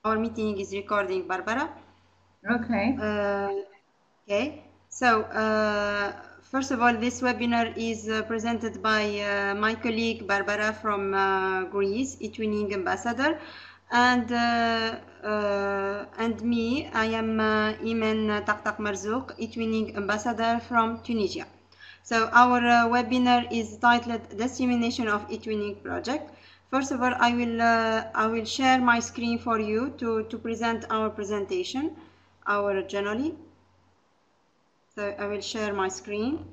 Our meeting is recording, Barbara. Okay. Okay. So, first of all, this webinar is presented by my colleague Barbara from Greece, eTwinning ambassador, and me. I am Iman Taktak Marzouk, eTwinning ambassador from Tunisia. So our webinar is titled Dissemination of eTwinning project. First of all, I will share my screen for you to present our presentation, our journal. So I will share my screen.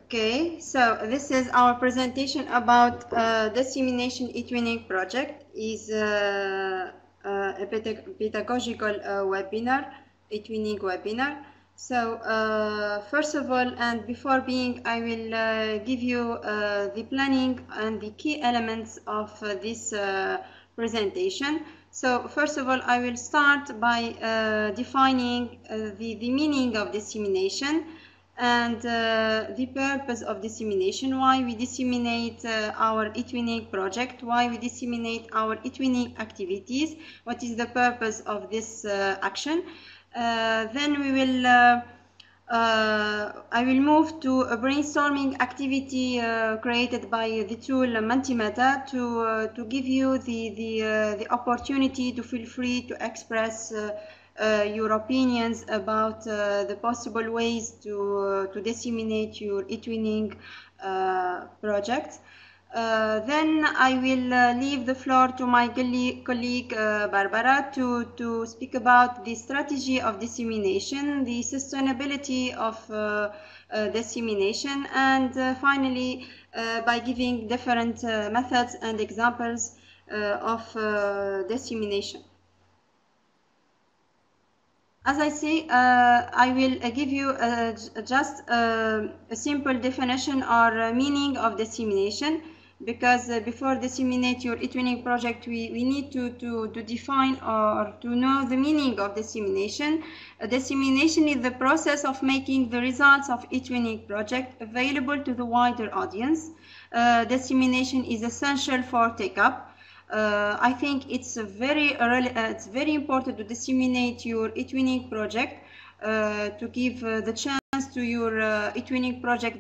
Okay, so this is our presentation about Dissemination eTwinning project. Is a pedagogical webinar, eTwinning webinar. So first of all, and before being, I will give you the planning and the key elements of this presentation. So first of all, I will start by defining the meaning of dissemination and the purpose of dissemination, why we disseminate our eTwinning project, why we disseminate our eTwinning activities, what is the purpose of this action. Then we will I will move to a brainstorming activity created by the tool Mentimeter to give you the opportunity to feel free to express your opinions about the possible ways to disseminate your eTwinning projects. Then I will leave the floor to my colleague Barbara to speak about the strategy of dissemination, the sustainability of dissemination, and finally by giving different methods and examples of dissemination. As I say, I will give you just a simple definition or meaning of dissemination, because before disseminate your eTwinning project, we need to define or to know the meaning of dissemination. Dissemination is the process of making the results of eTwinning project available to the wider audience. Dissemination is essential for take-up. I think it's very important to disseminate your eTwinning project, to give the chance to your eTwinning project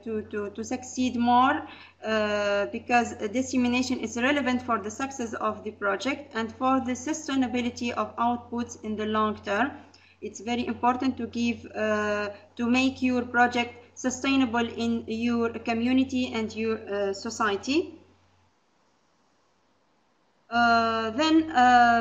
to succeed more, because dissemination is relevant for the success of the project and for the sustainability of outputs in the long term. It's very important to give to make your project sustainable in your community and your society.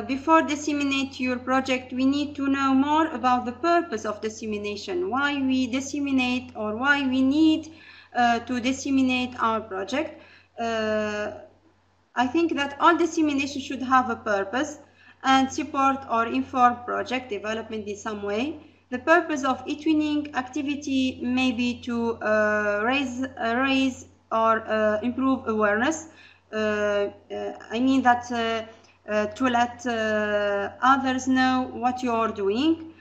Before disseminate your project, we need to know more about the purpose of dissemination, why we disseminate or why we need to disseminate our project. I think that all dissemination should have a purpose and support or inform project development in some way. The purpose of eTwinning activity may be to raise or improve awareness. I mean that to let others know what you are doing,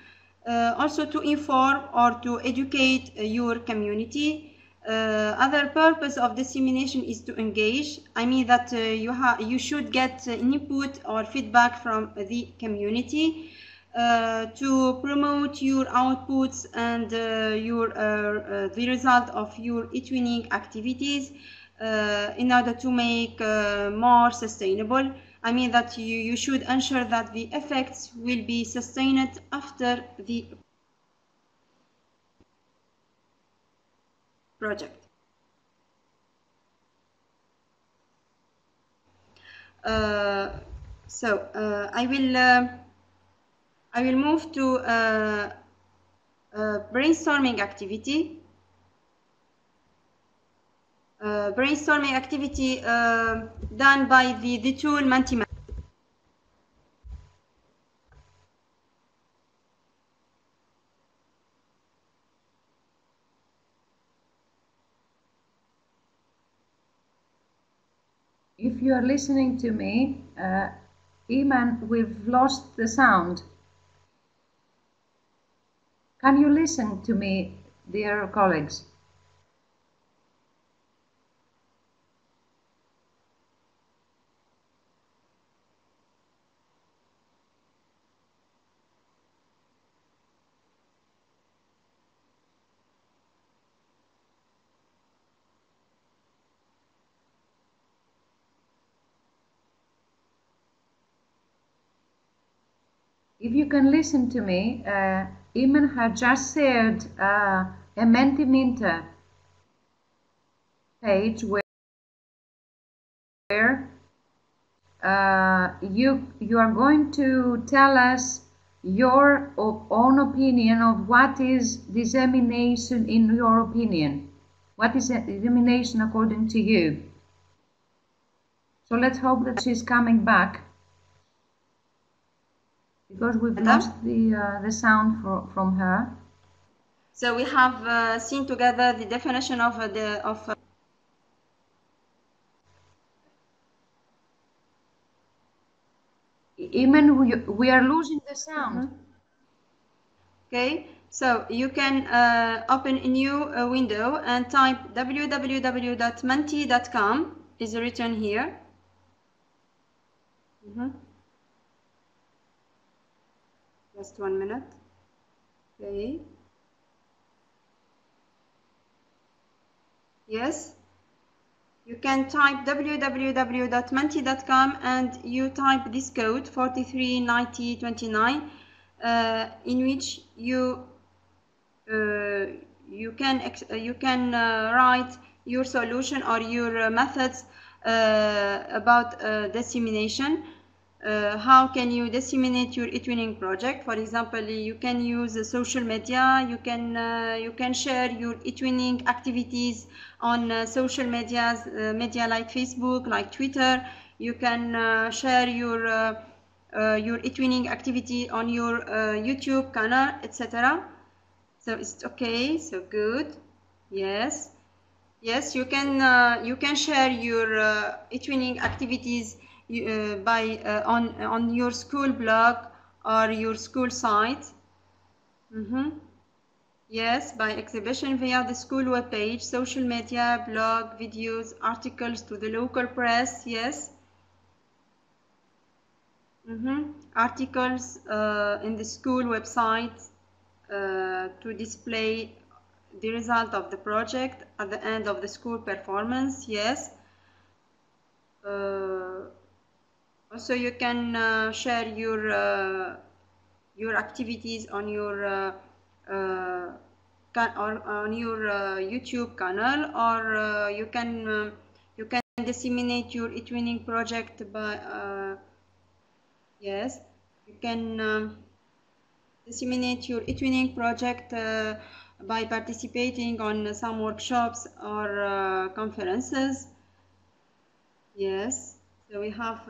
also to inform or to educate your community. Other purpose of dissemination is to engage. I mean that you should get input or feedback from the community to promote your outputs and the result of your eTwinning activities in order to make more sustainable. I mean that you should ensure that the effects will be sustained after the project. I will move to brainstorming activity. Brainstorming activity done by the tool Mentimeter. If you are listening to me, Iman, we've lost the sound. Can you listen to me dear colleagues. If you can listen to me, Iman had just shared a Mentimeter page where you are going to tell us your own opinion of what is dissemination in your opinion. What is dissemination according to you? So let's hope that she's coming back, because we've lost the sound from her. So we have seen together the definition of Iman, we are losing the sound. Okay, so you can open a new window and type www.menti.com is written here. Just 1 minute. Okay. Yes. You can type www.menti.com and you type this code 439029 in which you can write your solution or your methods about dissemination. How can you disseminate your eTwinning project? For example, you can use social media. You can share your eTwinning activities on social medias, media like Facebook, like Twitter. You can share your eTwinning activity on your YouTube channel, etc. So it's okay. So good. Yes. Yes, you can share your eTwinning activities on your school blog or your school site. Yes, by exhibition via the school webpage, social media, blog, videos, articles to the local press. Yes. Articles in the school website to display the result of the project at the end of the school performance. Yes. Also, you can share your activities on your on your YouTube channel, or you can disseminate your eTwinning project by yes, you can disseminate your eTwinning project by participating on some workshops or conferences. Yes, so we have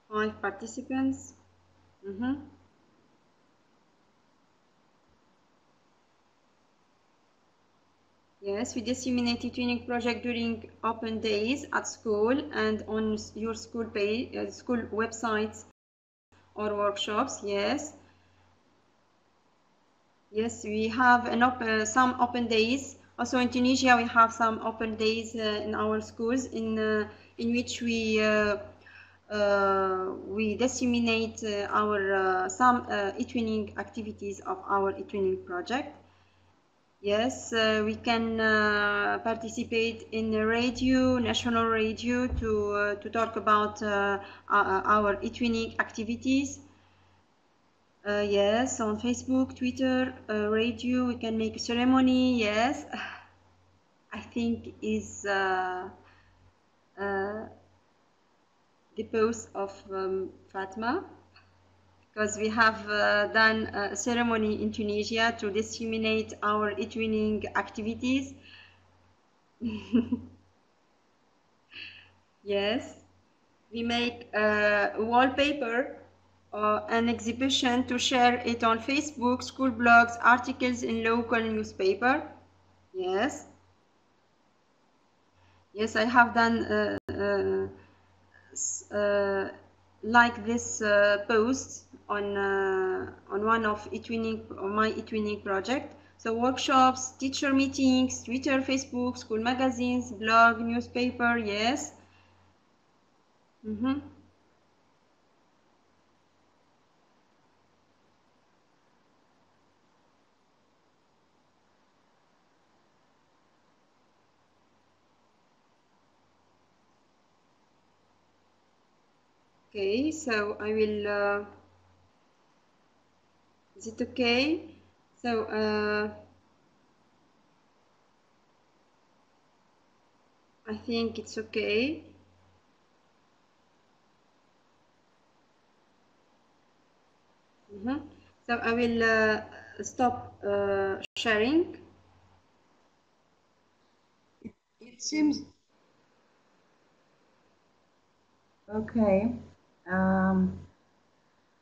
5 participants. Yes, we disseminate eTwinning project during open days at school and on your school page, school websites or workshops. Yes. Yes, we have some open days. Also in Tunisia, we have some open days in our schools in which we disseminate our some eTwinning activities of our eTwinning project. Yes, we can participate in the radio, national radio, to talk about our eTwinning activities. Yes, on Facebook, Twitter, radio, we can make a ceremony. Yes, I think is the post of Fatma, because we have done a ceremony in Tunisia to disseminate our eTwinning activities. Yes, we make a wallpaper, an exhibition to share it on Facebook, school blogs, articles in local newspaper. Yes. Yes, I have done like this post on one of my eTwinning project. So workshops, teacher meetings, Twitter, Facebook, school magazines, blog, newspaper, yes. Okay, so I will, is it okay? So I think it's okay. So I will stop sharing. It seems okay.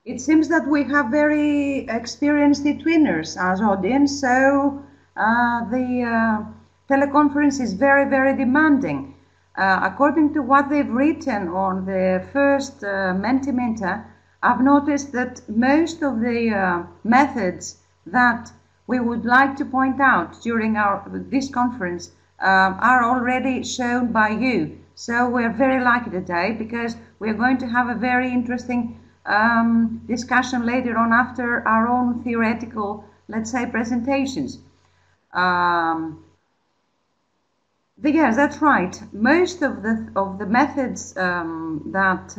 It seems that we have very experienced eTwinners as audience, so the teleconference is very, very demanding. According to what they've written on the first Mentimeter, I've noticed that most of the methods that we would like to point out during this conference are already shown by you. So we're very lucky today because we're going to have a very interesting discussion later on after our own theoretical, let's say, presentations. Yes, that's right. Most of the methods that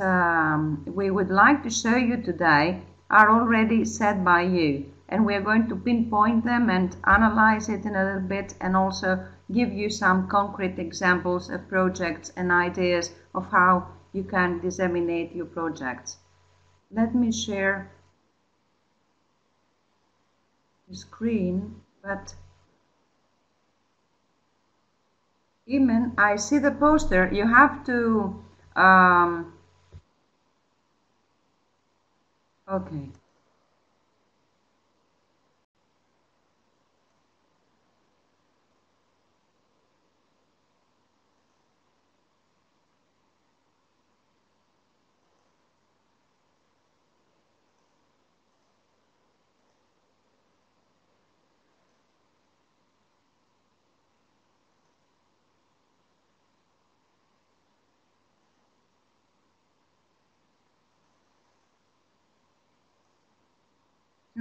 we would like to show you today are already said by you, and we are going to pinpoint them and analyze it in a little bit, and also give you some concrete examples of projects and ideas of how you can disseminate your projects. Let me share the screen, but Iman, I see the poster. You have to okay.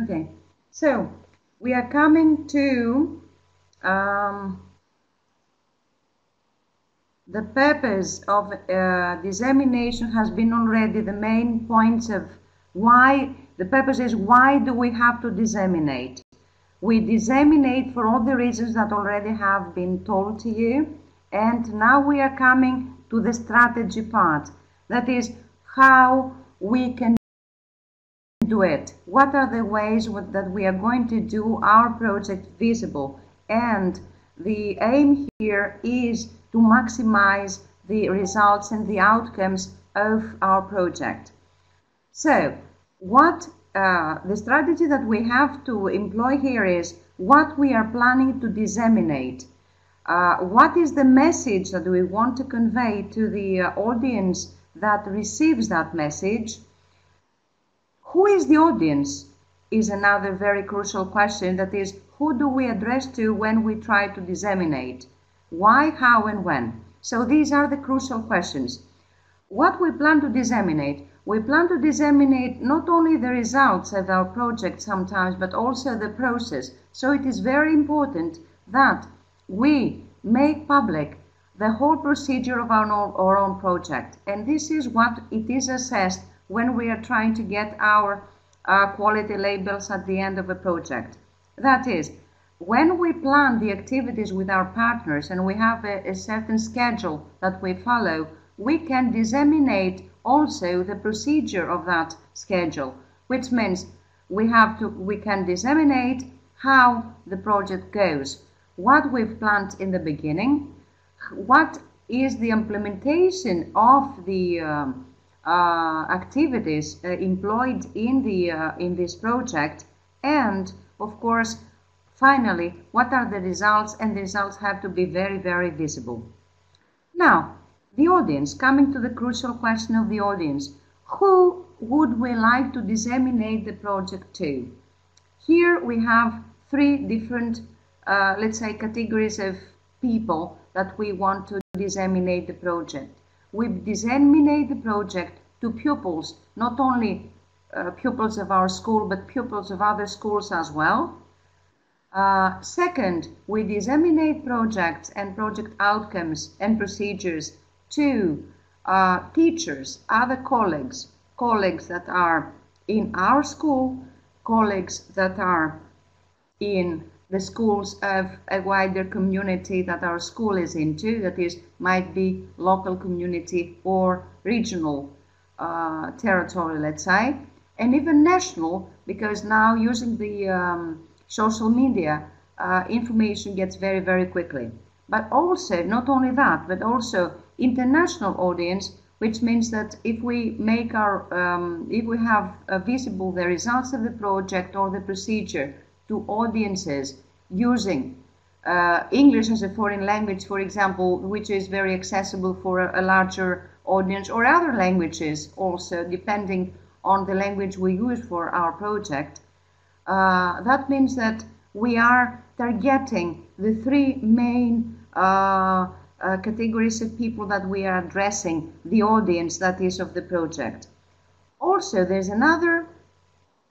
Okay, so we are coming to the purpose of dissemination has been already the main points of why. The purpose is, why do we have to disseminate? We disseminate for all the reasons that already have been told to you, and now we are coming to the strategy part. That is how we can do it. What are the ways that we are going to do our project visible? And the aim here is to maximize the results and the outcomes of our project. So what the strategy that we have to employ here is what we are planning to disseminate. What is the message that we want to convey to the audience that receives that message? Who is the audience is another very crucial question. That is, who do we address to when we try to disseminate? Why, how, and when? So these are the crucial questions. What we plan to disseminate? We plan to disseminate not only the results of our project sometimes, but also the process. So it is very important that we make public the whole procedure of our own project. And this is what it is assessed when we are trying to get our quality labels at the end of a project. That is, when we plan the activities with our partners and we have a certain schedule that we follow, we can disseminate also the procedure of that schedule, which means we can disseminate how the project goes, what we've planned in the beginning, what is the implementation of the activities employed in this project, and of course finally what are the results, and the results have to be very, very visible. Now, the audience, coming to the crucial question of the audience, who would we like to disseminate the project to? Here we have three different, let's say, categories of people that we want to disseminate the project. We disseminate the project to pupils, not only pupils of our school, but pupils of other schools as well. Second, we disseminate projects and project outcomes and procedures to teachers, other colleagues that are in our school, colleagues that are in the schools of a wider community that our school is into, that is, might be local community or regional territory, let's say, and even national, because now using the social media, information gets very, very quickly. But also, not only that, but also international audience, which means that if we make if we have visible the results of the project or the procedure to audiences using English as a foreign language, for example, which is very accessible for a larger audience, or other languages also, depending on the language we use for our project, that means that we are targeting the three main categories of people that we are addressing, the audience that is of the project. Also, there's another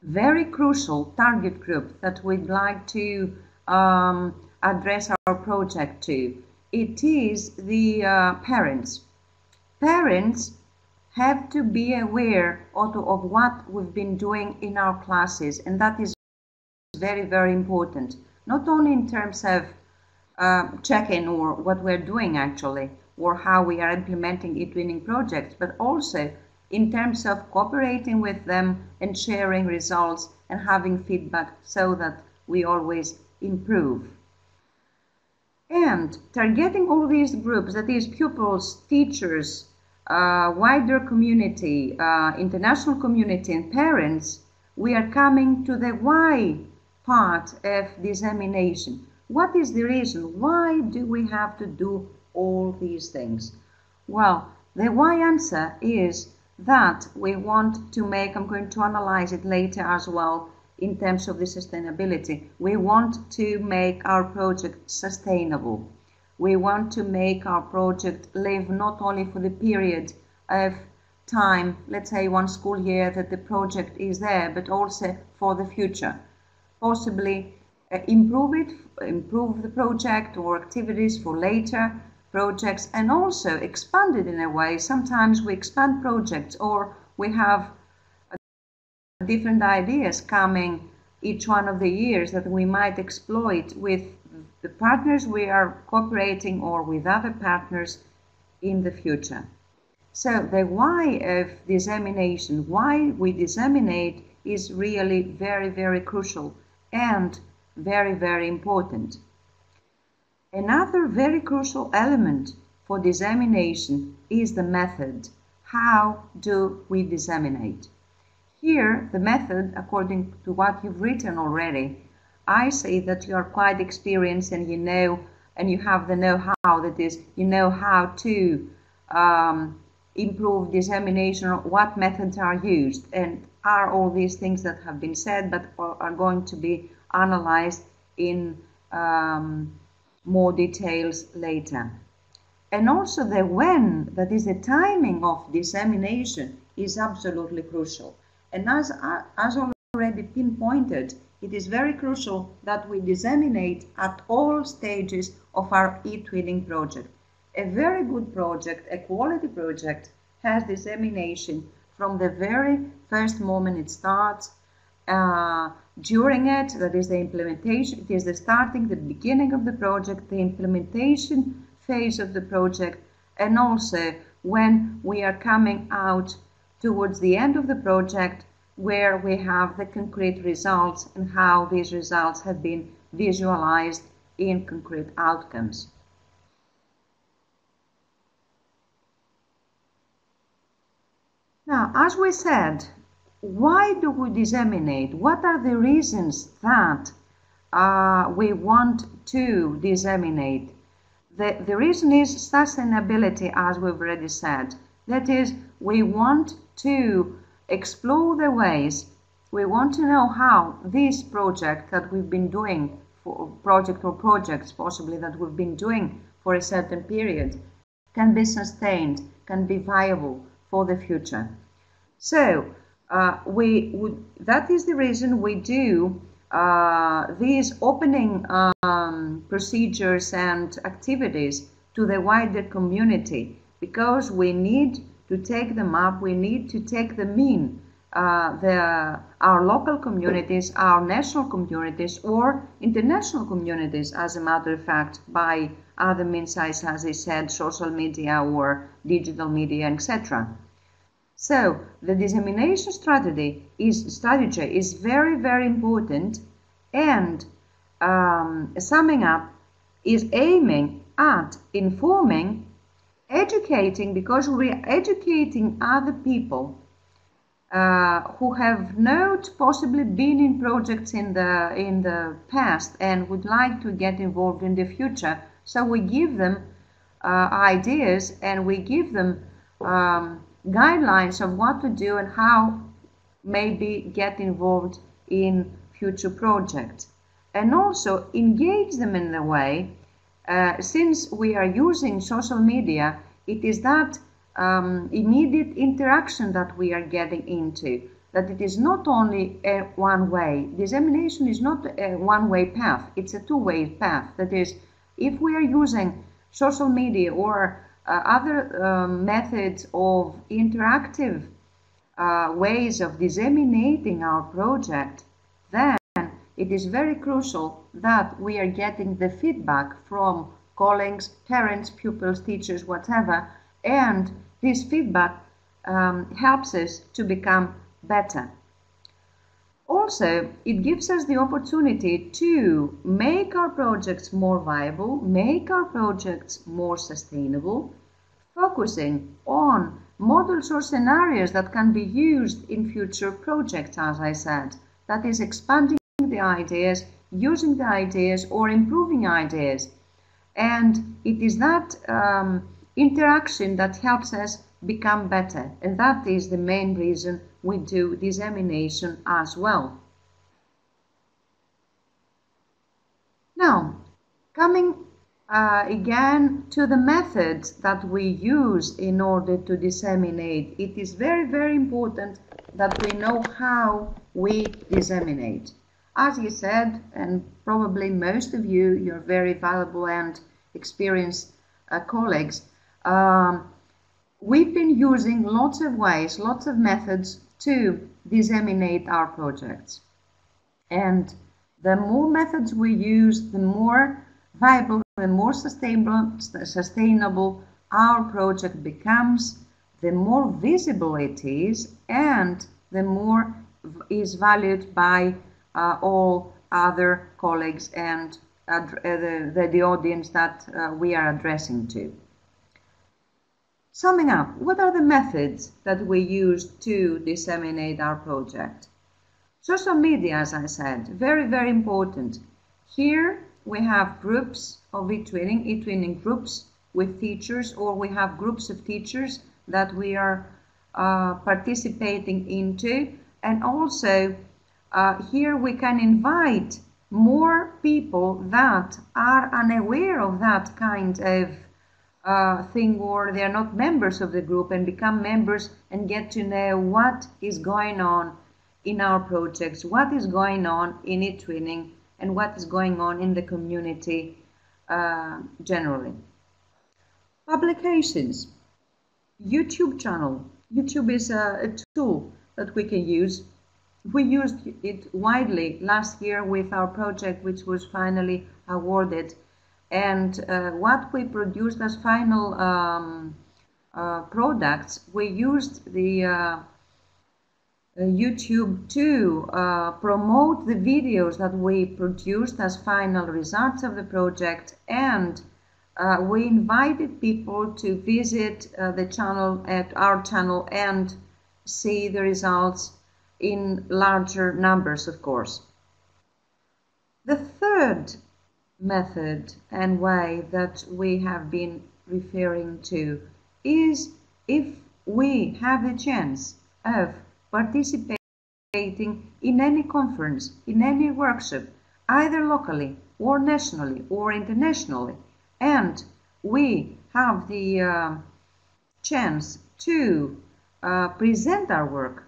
very crucial target group that we'd like to address our project to. It is the parents. Parents have to be aware of what we've been doing in our classes, and that is very, very important, not only in terms of checking or what we're doing actually, or how we are implementing eTwinning projects, but also in terms of cooperating with them and sharing results and having feedback so that we always improve. And targeting all these groups, that is pupils, teachers, wider community, international community and parents, we are coming to the why part of dissemination. What is the reason? Why do we have to do all these things? Well, the why answer is that we want to make, I'm going to analyze it later as well in terms of the sustainability. We want to make our project sustainable. We want to make our project live not only for the period of time, let's say one school year that the project is there, but also for the future. Possibly improve the project or activities for later projects, and also expand it in a way. Sometimes we expand projects, or we have different ideas coming each one of the years that we might exploit with the partners we are cooperating or with other partners in the future. So the why of dissemination, why we disseminate, is really very, very crucial and very, very important. Another very crucial element for dissemination is the method. How do we disseminate? Here, the method, according to what you've written already, I say that you are quite experienced and you know, and you have the know-how, that is, you know how to improve dissemination, what methods are used, and are all these things that have been said but are going to be analyzed in more details later. And also the when, that is the timing of dissemination, is absolutely crucial. And as already pinpointed, it is very crucial that we disseminate at all stages of our eTwinning project. A very good project, a quality project, has dissemination from the very first moment it starts, during it, that is the implementation, it is the starting, the beginning of the project, the implementation phase of the project, and also when we are coming out towards the end of the project, where we have the concrete results and how these results have been visualized in concrete outcomes. Now, as we said, why do we disseminate? What are the reasons that we want to disseminate? The reason is sustainability, as we've already said. That is, we want to explore the ways we want to know how this project that we've been doing, for project or projects possibly that we've been doing for a certain period, can be sustained, can be viable for the future. So that is the reason we do these opening procedures and activities to the wider community, because we need to take them up, we need to take them in our local communities, our national communities, or international communities, as a matter of fact, by other means, as I said, social media or digital media, etc. So the dissemination strategy is very, very important, and summing up, is aiming at informing, educating, because we're educating other people who have not possibly been in projects in the past and would like to get involved in the future. So we give them ideas, and we give them guidelines of what to do and how maybe get involved in future projects, and also engage them in the way, since we are using social media, it is that immediate interaction that we are getting into, that it is not only a one-way. Dissemination is not a one-way path, it's a two-way path. That is, if we are using social media or other methods of interactive ways of disseminating our project, then it is very crucial that we are getting the feedback from colleagues, parents, pupils, teachers, whatever, and this feedback helps us to become better. Also, it gives us the opportunity to make our projects more viable, make our projects more sustainable, focusing on models or scenarios that can be used in future projects, as I said. That is, expanding the ideas, using the ideas, or improving ideas. And it is that interaction that helps us become better. And that is the main reason we do dissemination as well. Now, coming again to the methods that we use in order to disseminate, it is very, very important that we know how we disseminate. As you said, and probably most of you, you're very valuable and experienced colleagues, we've been using lots of ways, lots of methods to disseminate our projects. And the more methods we use, the more viable, the more sustainable our project becomes, the more visible it is, and the more is valued by all other colleagues and the audience that we are addressing to. Summing up, what are the methods that we use to disseminate our project? Social media, as I said, very, very important. Here we have groups of eTwinning groups with teachers, or we have groups of teachers that we are participating into, and also here we can invite more people that are unaware of that kind of thing, or they are not members of the group, and become members and get to know what is going on in our projects, what is going on in eTwinning, and what is going on in the community generally. Publications. YouTube channel. YouTube is a tool that we can use. We used it widely last year with our project, which was finally awarded. And what we produced as final products, we used the YouTube to promote the videos that we produced as final results of the project, and we invited people to visit the channel, at our channel, and see the results in larger numbers, of course. The third method and way that we have been referring to is if we have the chance of participating in any conference, in any workshop, either locally or nationally or internationally, and we have the chance to present our work,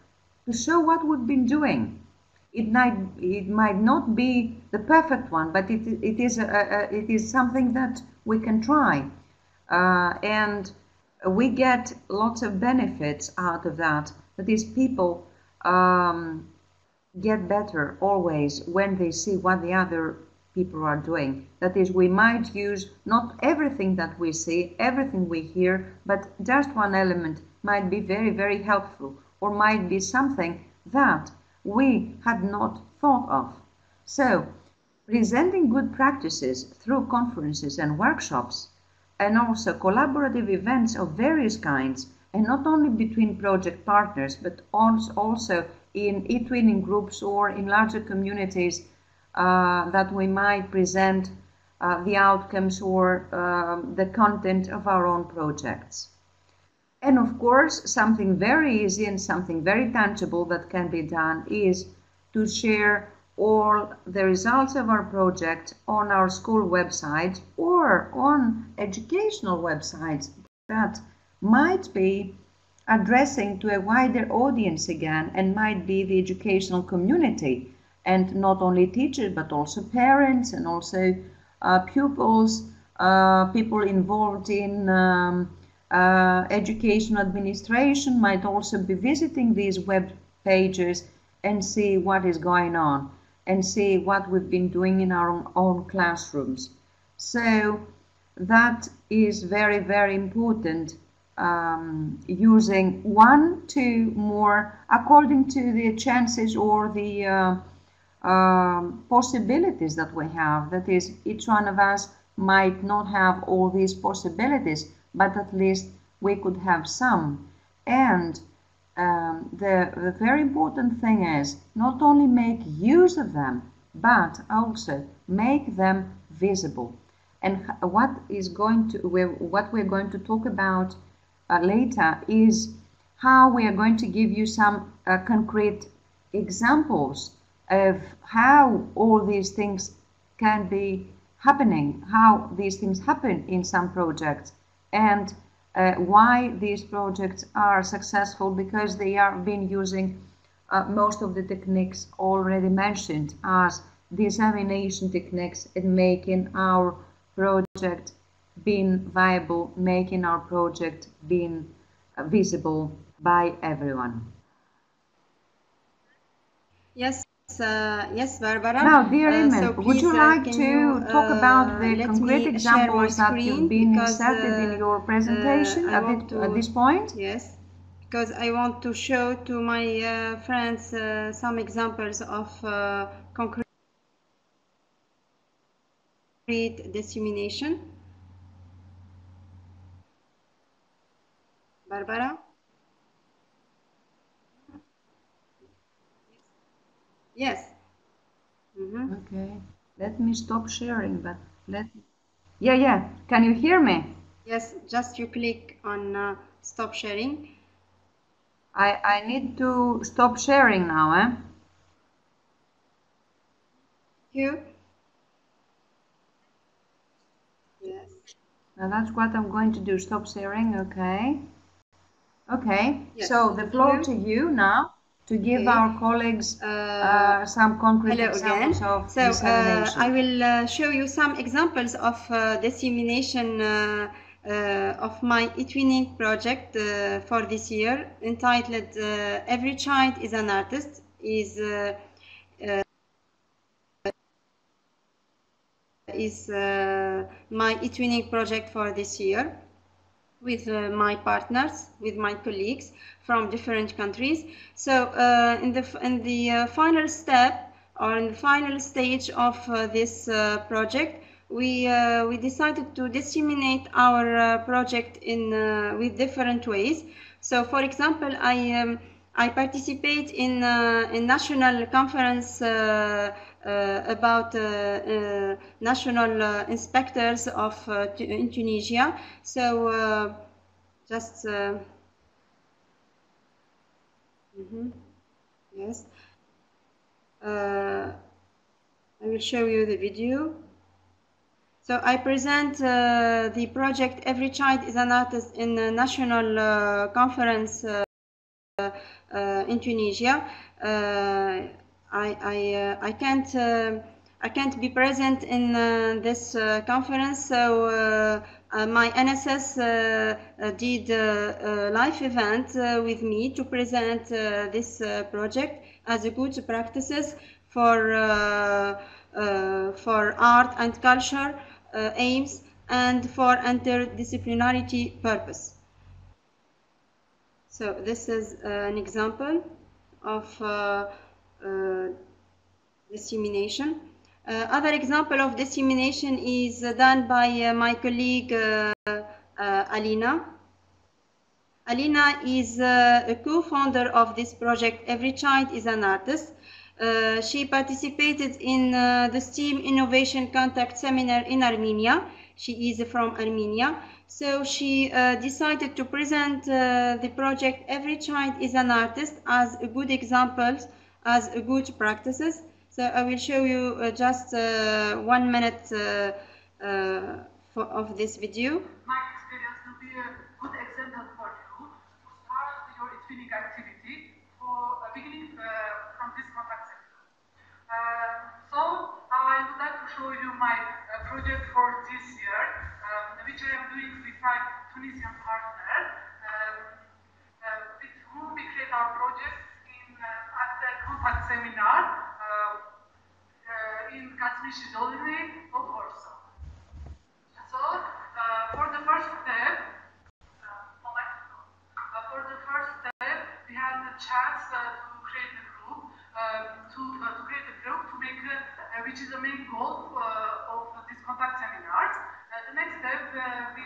to show what we've been doing. It might not be the perfect one, but it is something that we can try, and we get lots of benefits out of that. That is, people get better always when they see what the other people are doing. That is, we might use not everything that we see, everything we hear, but just one element might be very, very helpful, or might be something that we had not thought of. So, presenting good practices through conferences and workshops, and also collaborative events of various kinds, and not only between project partners, but also in eTwinning groups or in larger communities, that we might present the outcomes or the content of our own projects. And of course, something very easy and something very tangible that can be done is to share all the results of our project on our school website or on educational websites that might be addressing to a wider audience again, and might be the educational community, and not only teachers but also parents, and also pupils, people involved in education administration might also be visiting these web pages and see what is going on and see what we've been doing in our own classrooms. So that is very, very important, using one to more according to the chances or the possibilities that we have. That is, each one of us might not have all these possibilities, but at least we could have some. And the very important thing is not only make use of them, but also make them visible. And what we're going to talk about later is how we are going to give you some concrete examples of how all these things can be happening, how these things happen in some projects, and why these projects are successful, because they are been using most of the techniques already mentioned as dissemination techniques in making our project being viable, making our project being visible by everyone. Yes. Yes, Barbara. Now, dear Imen, so would you like to talk about the concrete examples that you've been inserted in your presentation at this point? Yes, because I want to show to my friends some examples of concrete dissemination. Barbara? Yes. Okay, let me stop sharing, but yeah, can you hear me? Yes, just you click on stop sharing. I need to stop sharing now, eh? You? Yes. Now that's what I'm going to do, stop sharing, okay. Okay, yes. So the floor to you now, to give our colleagues some concrete examples of dissemination. I will show you some examples of dissemination of my eTwinning project for this year, entitled Every Child is an Artist. Is my eTwinning project for this year, with my partners, with my colleagues from different countries. So in the final step, or in the final stage of this project, we decided to disseminate our project in with different ways. So, for example, I participate in a national conference about national inspectors of in Tunisia. So just yes. I will show you the video. So I present the project Every Child is an Artist in a national conference in Tunisia. I can't be present in this conference, so my NSS did a live event with me to present this project as a good practices for art and culture aims and for interdisciplinarity purpose. So this is an example of dissemination. Other example of dissemination is done by my colleague Alina. Alina is a co-founder of this project, Every Child is an Artist. She participated in the STEAM Innovation Contact Seminar in Armenia. She is from Armenia. So she decided to present the project Every Child is an Artist as a good examples, as a good practices. So I will show you just 1 minute of this video. My experience will be a good example for you to start your eTwinning activity for beginning from this contact center. So I would like to show you my project for this year, which I am doing with my Tunisian partner, with whom we create our project at the contact seminar in Kasmishidoline of Warsaw. So for the first step, we had the chance to create a group, to make which is the main goal of these contact seminars. The next step, we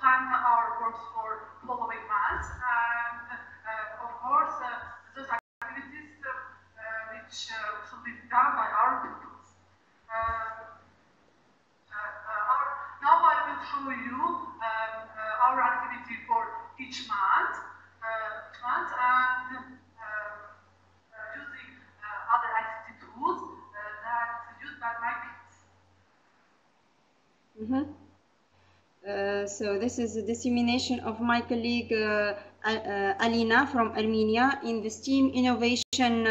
plan our works for following months, and of course, those activities which should be done by our pupils. Now I will show you our activity for each month, and using other ICT tools that used by my kids. So this is a dissemination of my colleague Alina from Armenia in the STEAM Innovation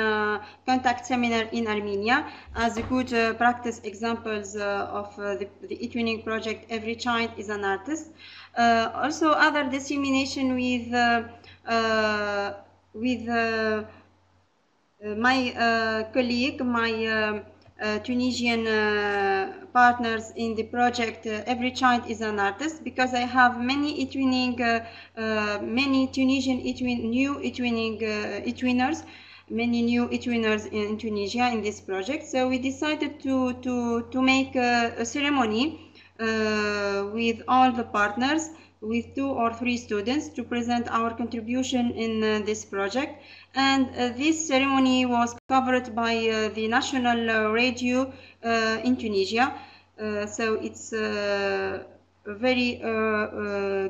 Contact Seminar in Armenia as a good practice examples of the eTwinning project Every Child is an Artist. Also other dissemination with my colleague, my Tunisian partners in the project Every Child is an Artist, because I have many eTwinning, many Tunisian new eTwinners, many new eTwinners in Tunisia in this project. So we decided to make a ceremony with all the partners, with 2 or 3 students, to present our contribution in this project. And this ceremony was covered by the national radio in Tunisia. So it's a very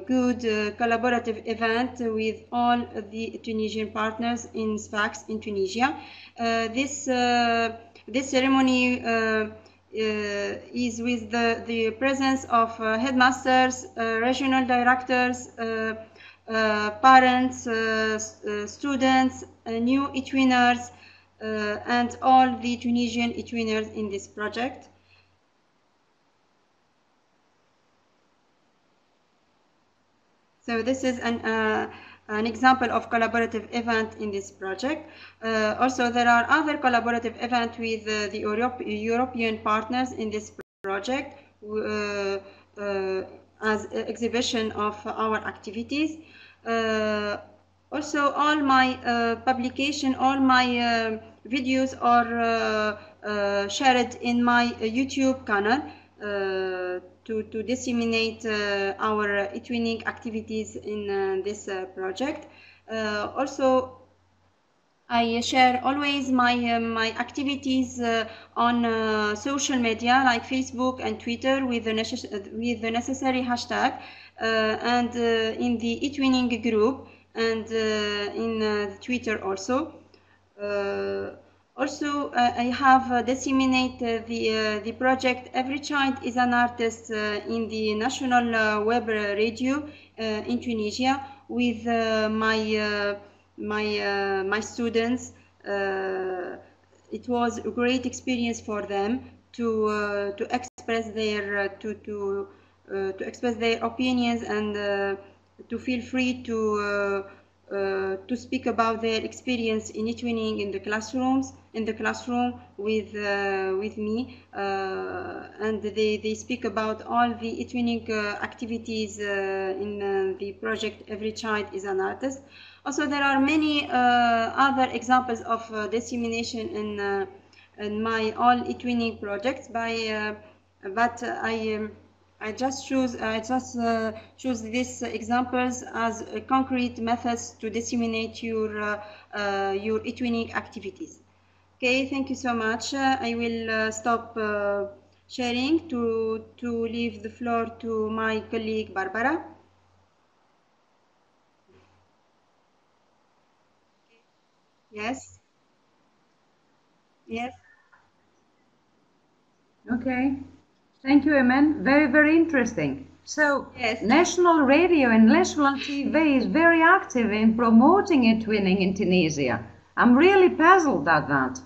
good collaborative event with all the Tunisian partners in SFAX in Tunisia. This ceremony is with the presence of headmasters, regional directors, parents, students, new eTwinners, and all the Tunisian eTwinners in this project. So this is an example of collaborative event in this project. Also, there are other collaborative events with the European partners in this project as exhibition of our activities. Also, all my publication, all my videos are shared in my YouTube channel to disseminate our eTwinning activities in this project. Also, I share always my activities on social media like Facebook and Twitter with the necessary hashtag, and in the eTwinning group, and in Twitter also. Also, I have disseminated the project Every Child is an Artist in the national web radio in Tunisia with my students. It was a great experience for them to express their to express their opinions and to feel free to speak about their experience in eTwinning in the classroom with me, and they speak about all the eTwinning activities in the project Every Child is an Artist. Also, there are many other examples of dissemination in my all eTwinning projects but I just choose these examples as concrete methods to disseminate your eTwinning activities. Okay, thank you so much. I will stop sharing to leave the floor to my colleague Barbara. Yes. Yes. Okay. Thank you, Eman. Very, very interesting. So, Yes. national radio and national TV is very active in promoting eTwinning in Tunisia. I'm really puzzled at that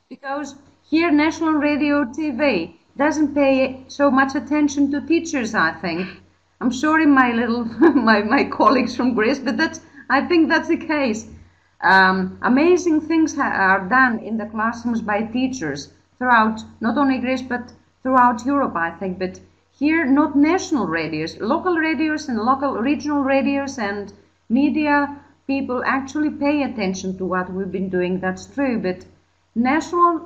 because here national radio TV doesn't pay so much attention to teachers, I think. I'm sorry, my little my colleagues from Greece, but I think that's the case. Amazing things are done in the classrooms by teachers throughout not only Greece but throughout Europe, I think. But here, not national radios, local radios and local regional radios and media people actually pay attention to what we've been doing. That's true, but national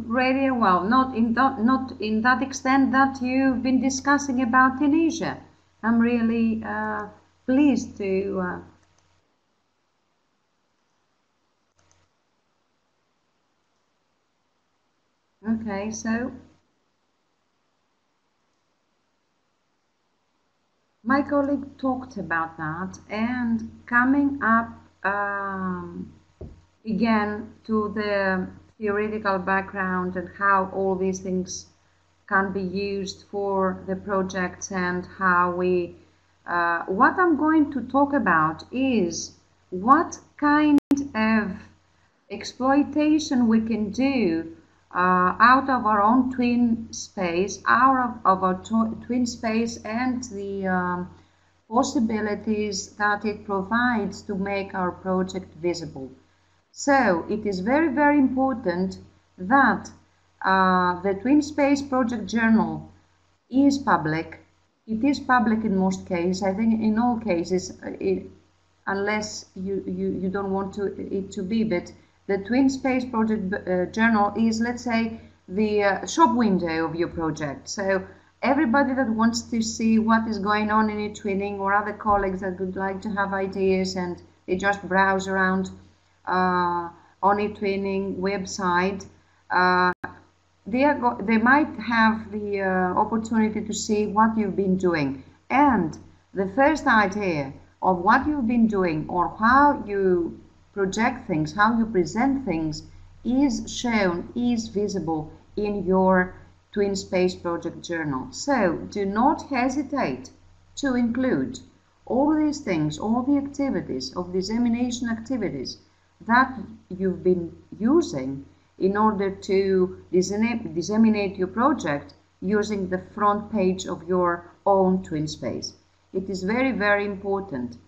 radio, well, not in that extent that you've been discussing about Tunisia. I'm really pleased to. Okay, so my colleague talked about that, and coming up again to the theoretical background and how all these things can be used for the projects and how we what I'm going to talk about is what kind of exploitation we can do out of our own Twinspace, out of our Twinspace and the possibilities that it provides to make our project visible. So it is very, very important that the Twinspace project journal is public. It is public in most cases. I think in all cases, unless you don't want it to be, but the Twinspace project journal is, let's say, the shop window of your project. So everybody that wants to see what is going on in eTwinning, or other colleagues that would like to have ideas and they just browse around on eTwinning website, they might have the opportunity to see what you've been doing. And the first idea of what you've been doing or how you project things, how you present things, is shown, is visible in your Twinspace project journal. So do not hesitate to include all these things, all the activities of dissemination activities that you've been using in order to disseminate your project using the front page of your own Twinspace. It is very, very important.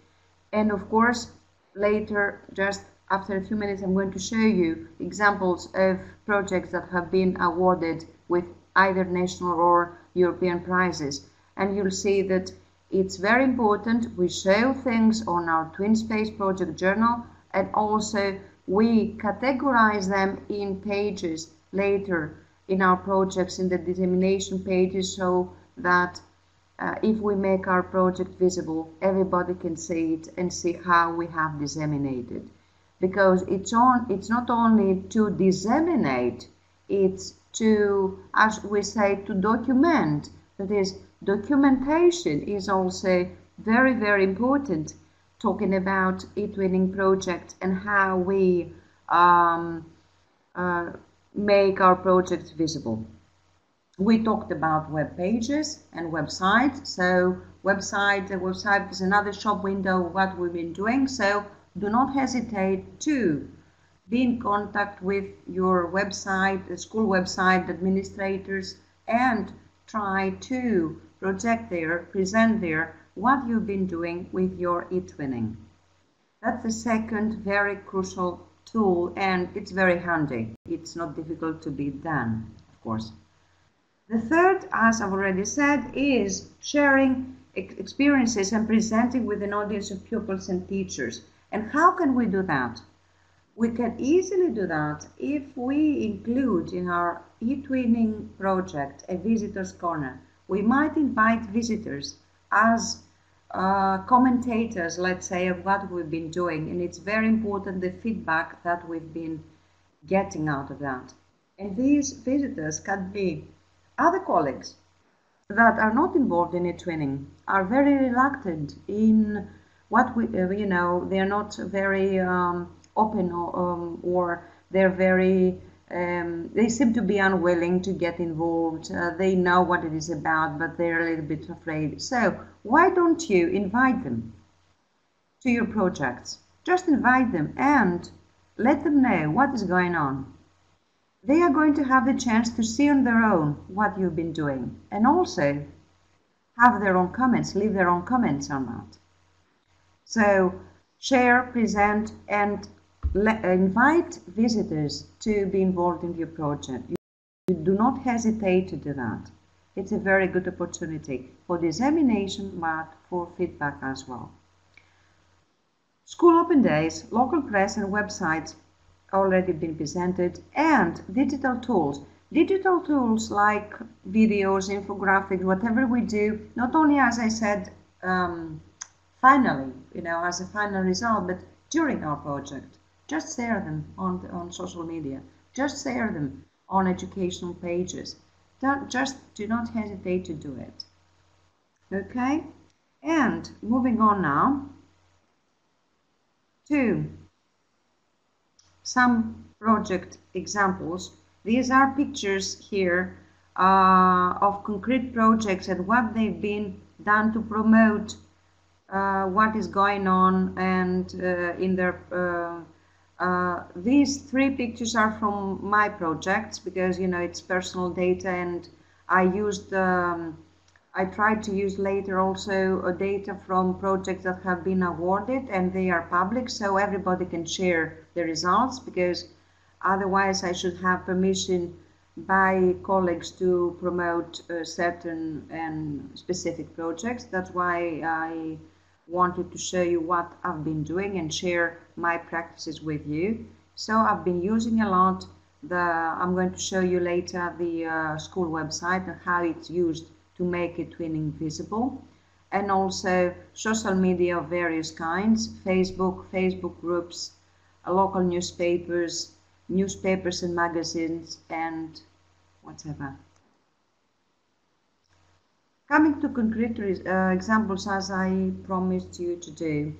And of course, later, just after a few minutes, I'm going to show you examples of projects that have been awarded with either national or European prizes. And you'll see that it's very important we show things on our Twinspace project journal, and also we categorize them in pages later in our projects, in the dissemination pages, so that if we make our project visible, everybody can see it and see how we have disseminated. Because it's not only to disseminate, it's to, as we say, to document. That is, documentation is also very, very important, talking about eTwinning project and how we make our projects visible. We talked about web pages and websites. So the website is another shop window of what we've been doing. So do not hesitate to be in contact with your website, the school website administrators, and try to project there, present there what you've been doing with your eTwinning. That's the second very crucial tool, and it's very handy. It's not difficult to be done, of course. The third, as I've already said, is sharing experiences and presenting with an audience of pupils and teachers. And how can we do that? We can easily do that if we include in our eTwinning project a visitors corner. We might invite visitors as commentators, let's say, of what we've been doing, and it's very important the feedback that we've been getting out of that. And these visitors can be other colleagues that are not involved in eTwinning, are very reluctant in what we, they're not very open, or they're very, they seem to be unwilling to get involved. They know what it is about, but they're a little bit afraid. So why don't you invite them to your projects? Just invite them and let them know what is going on. They are going to have the chance to see on their own what you've been doing, and also have their own comments, leave their own comments on that. So share, present, and invite visitors to be involved in your project. You do not hesitate to do that. It's a very good opportunity for dissemination, but for feedback as well. School open days, local press and websites already been presented, and digital tools. Digital tools like videos, infographics, whatever we do, not only, as I said, finally, as a final result, but during our project. Just share them on social media. Just share them on educational pages. Just do not hesitate to do it. Okay? And moving on now to some project examples. These are pictures here of concrete projects and what they've been done to promote what is going on, and in their these three pictures are from my projects, because it's personal data, and I tried to use later also data from projects that have been awarded, and they are public, so everybody can share the results, because otherwise I should have permission by colleagues to promote certain and specific projects. That's why I wanted to show you what I've been doing and share my practices with you. So I've been using a lot I'm going to show you later the school website and how it's used to make eTwinning visible, and also social media of various kinds, Facebook groups, local newspapers and magazines, and whatever. Coming to concrete examples, as I promised you to do,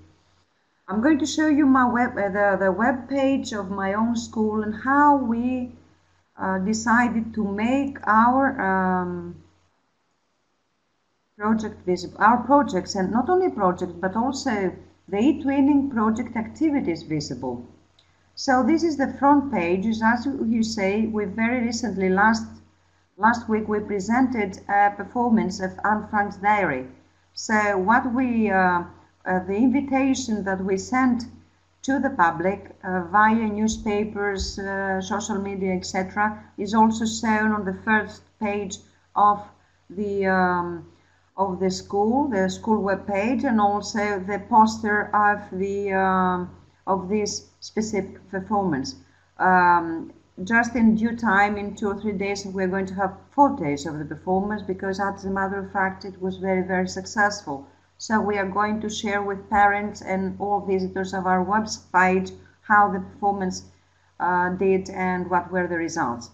I'm going to show you my the web page of my own school, and how we decided to make our project visible, our projects, and not only projects but also the eTwinning project activities visible. So this is the front page. As you say, we very recently, last week, we presented a performance of Anne Frank's diary. So what we, the invitation that we sent to the public via newspapers, social media, etc., is also shown on the first page of the school web page, and also the poster of this specific performance. Just in due time, in 2 or 3 days, we're going to have photos of the performance, because as a matter of fact, it was very, very successful. So we are going to share with parents and all visitors of our website how the performance did and what were the results.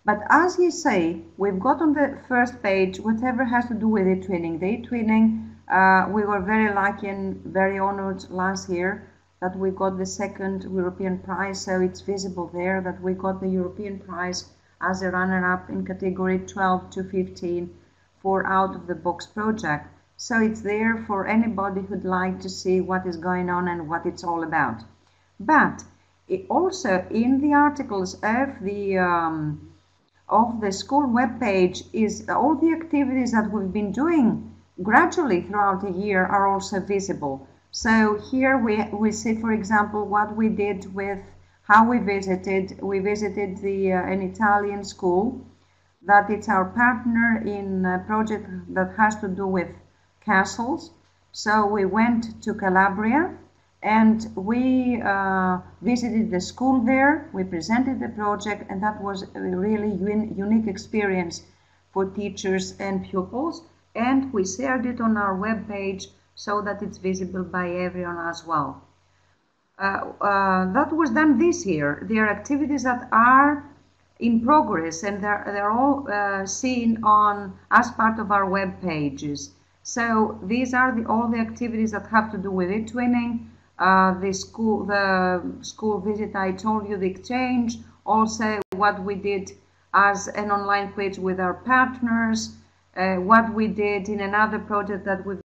But as you say, we've got on the first page whatever has to do with eTwinning. The eTwinning, we were very lucky and very honored last year that we got the second European prize, so it's visible there that we got the European prize as a runner-up in category 12 to 15 for out-of-the-box project. So it's there for anybody who'd like to see what is going on and what it's all about. But it also in the articles of the school webpage is all the activities that we've been doing gradually throughout the year are also visible. So here we see, for example, what we did with how we visited. We visited an Italian school that it's our partner in a project that has to do with castles. So we went to Calabria and we visited the school there. We presented the project, and that was a really unique experience for teachers and pupils. And we shared it on our webpage so that it's visible by everyone as well. That was done this year. There are activities that are in progress, and they're all seen on as part of our web pages. So these are all the activities that have to do with eTwinning. The school visit, I told you, the exchange, also what we did as an online quiz with our partners, what we did in another project that we've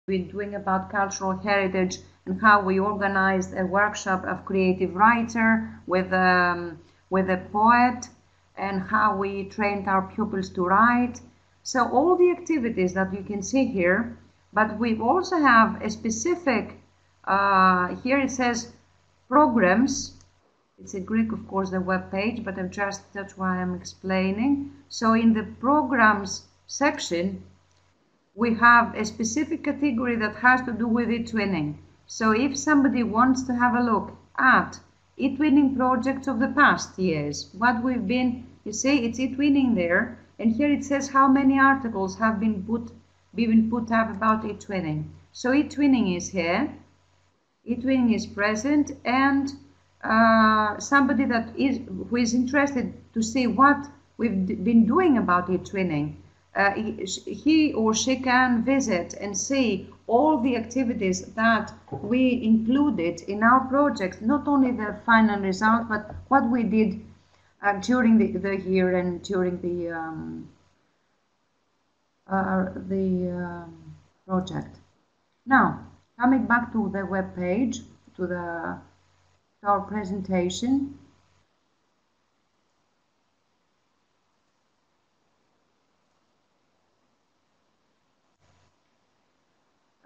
been doing about cultural heritage, and how we organized a workshop of creative writer with a poet, and how we trained our pupils to write. So all the activities that you can see here, but we also have a specific, here it says programs. It's in Greek, of course, the web page, but that's why I'm explaining. So in the programs section, we have a specific category that has to do with eTwinning. So if somebody wants to have a look at eTwinning projects of the past years, what we've been, you see, it's eTwinning there, and here it says how many articles have been put up about eTwinning. So eTwinning is here, eTwinning is present, and somebody who is interested to see what we've been doing about eTwinning, he or she can visit and see all the activities that we included in our project, not only the final result, but what we did during the year and during the project. Now, coming back to the web page, to our presentation.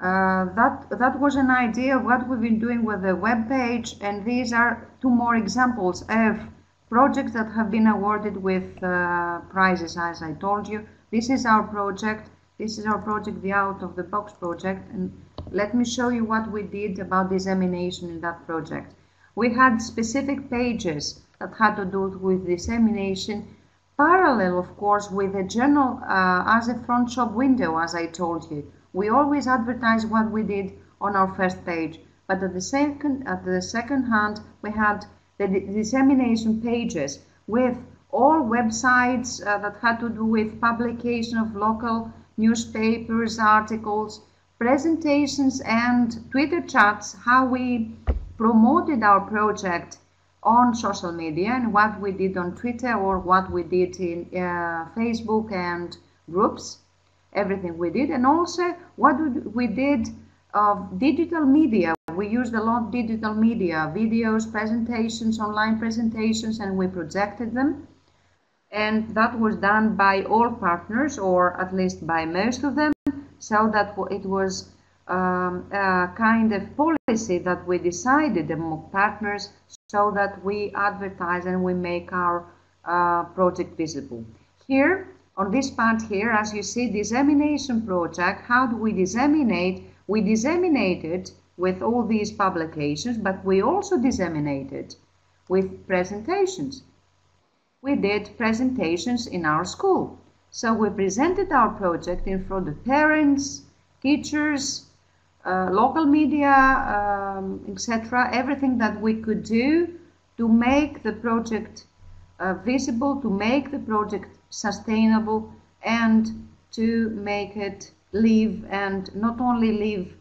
That was an idea of what we've been doing with the web page, and these are two more examples of projects that have been awarded with prizes, as I told you. This is our project. This is our project, the Out of the Box project, and let me show you what we did about dissemination in that project. We had specific pages that had to do with dissemination, parallel, of course, with a journal as a front shop window, as I told you. We always advertise what we did on our first page, but at the second hand, we had the dissemination pages with all websites that had to do with publication of local newspapers, articles, presentations, and Twitter chats, how we promoted our project on social media and what we did on Twitter or what we did in Facebook and groups. Everything we did, and also what we did of digital media. We used a lot of digital media, videos, presentations, online presentations, and we projected them. And that was done by all partners, or at least by most of them, so that it was a kind of policy that we decided among partners so that we advertise and we make our project visible. Here, on this part here, as you see, dissemination project, how do we disseminate? We disseminated with all these publications, but we also disseminated with presentations. We did presentations in our school. So we presented our project in front of parents, teachers, local media, etc., everything that we could do to make the project visible, to make the project sustainable, and to make it live, and not only live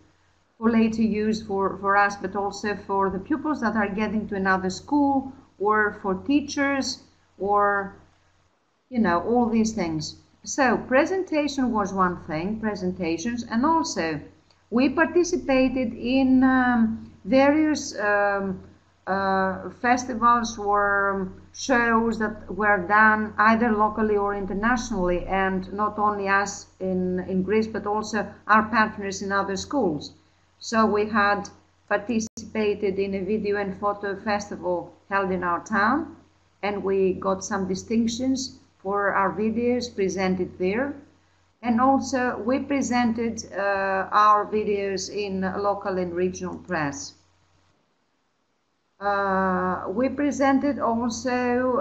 for later use for us, but also for the pupils that are getting to another school, or for teachers, or all these things. So presentation was one thing, presentations, and also we participated in various festivals or shows that were done either locally or internationally, and not only us in Greece, but also our partners in other schools. So we had participated in a video and photo festival held in our town, and we got some distinctions for our videos presented there. And also we presented our videos in local and regional press. We presented also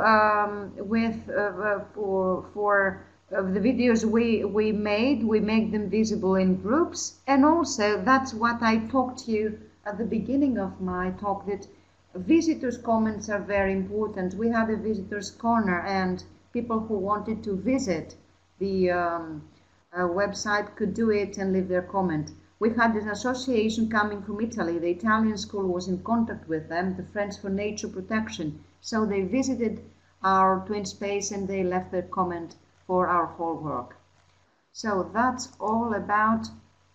for the videos we make them visible in groups, and also that's what I talked to you at the beginning of my talk, that visitors' comments are very important. We had a visitors' corner, and people who wanted to visit the website could do it and leave their comment. We had an association coming from Italy. The Italian school was in contact with them, the Friends for Nature Protection. So they visited our Twinspace and they left their comment for our fall work. So that's all about